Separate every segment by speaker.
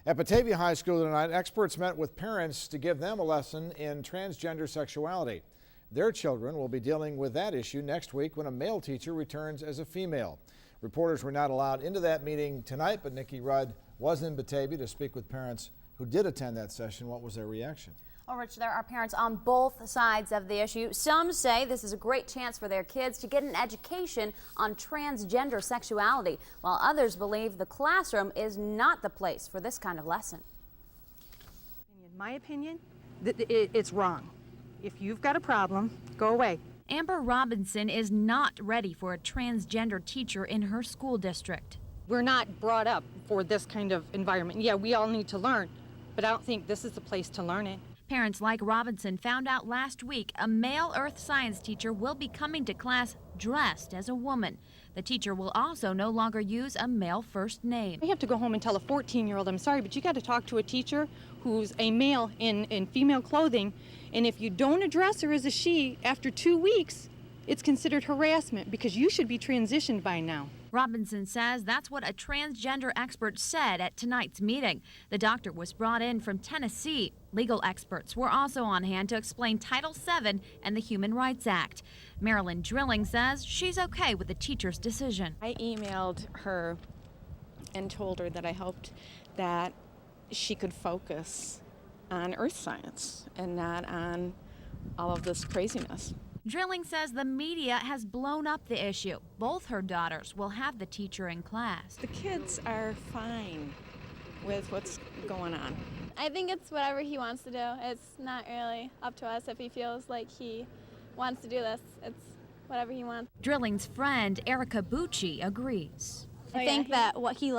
Speaker 1: At Batavia High School tonight, experts met with parents to give them a lesson in transgender sexuality. Their children will be dealing with that issue next week when a male teacher returns as a female. Reporters were not allowed into that meeting tonight, but Nikki Rudd was in Batavia to speak with parents who did attend that session. What was their reaction?
Speaker 2: Well, Rich, there are parents on both sides of the issue. Some say this is a great chance for their kids to get an education on transgender sexuality, while others believe the classroom is not the place for this kind of lesson.
Speaker 3: In my opinion, it's wrong. If you've got a problem, go away.
Speaker 4: Amber Robinson is not ready for a transgender teacher in her school district.
Speaker 3: We're not brought up for this kind of environment. Yeah, we all need to learn, but I don't think this is the place to learn it.
Speaker 4: Parents like Robinson found out last week a male earth science teacher will be coming to class dressed as a woman. The teacher will also no longer use a male first name.
Speaker 3: I have to go home and tell a 14-year-old, I'm sorry, but you got to talk to a teacher who's a male in female clothing, and if you don't address her as a she after 2 weeks, it's considered harassment because you should be transitioned by now.
Speaker 4: Robinson says that's what a transgender expert said at tonight's meeting. The doctor was brought in from Tennessee. Legal experts were also on hand to explain Title VII and the Human Rights Act. Marilyn Drilling says she's okay with the teacher's decision.
Speaker 5: I emailed her and told her that I hoped that she could focus on earth science and not on all of this craziness.
Speaker 4: Drilling says the media has blown up the issue. Both her daughters will have the teacher in class.
Speaker 5: The kids are fine with what's going on.
Speaker 6: I think it's whatever he wants to do. It's not really up to us if he feels like he wants to do this. It's whatever he wants.
Speaker 4: Drilling's friend Erica Bucci agrees.
Speaker 7: I think that what he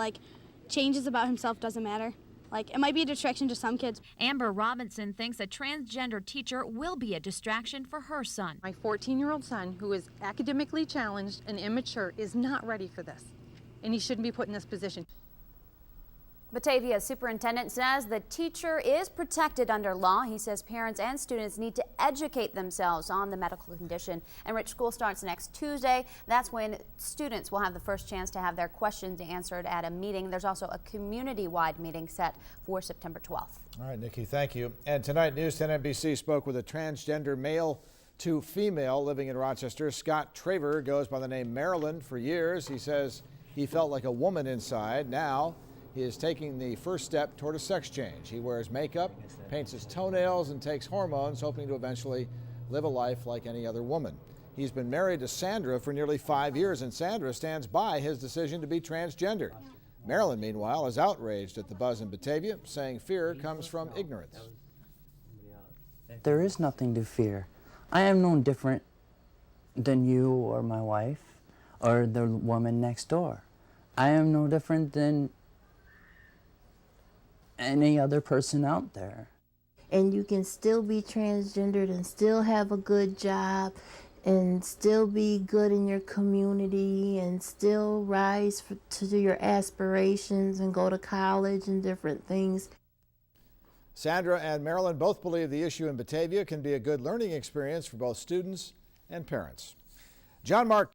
Speaker 7: changes about himself doesn't matter. It might be a distraction to some kids.
Speaker 4: Amber Robinson thinks a transgender teacher will be a distraction for her son.
Speaker 3: My 14-year-old son, who is academically challenged and immature, is not ready for this, and he shouldn't be put in this position.
Speaker 2: Batavia's superintendent says the teacher is protected under law. He says parents and students need to educate themselves on the medical condition. And Rich, school starts next Tuesday. That's when students will have the first chance to have their questions answered at a meeting. There's also a community-wide meeting set for September 12th.
Speaker 1: All right, Nikki, thank you. And tonight, News 10 NBC spoke with a transgender male to female living in Rochester. Scott Traver goes by the name Maryland for years. He says he felt like a woman inside. Now he is taking the first step toward a sex change. He wears makeup, paints his toenails, and takes hormones, hoping to eventually live a life like any other woman. He's been married to Sandra for nearly 5 years, and Sandra stands by his decision to be transgender. Marilyn, meanwhile, is outraged at the buzz in Batavia, saying fear comes from ignorance.
Speaker 8: There is nothing to fear. I am no different than you or my wife or the woman next door. I am no different than any other person out there.
Speaker 9: And you can still be transgendered and still have a good job and still be good in your community and still rise to your aspirations and go to college and different things.
Speaker 1: Sandra and Marilyn both believe the issue in Batavia can be a good learning experience for both students and parents. John Mark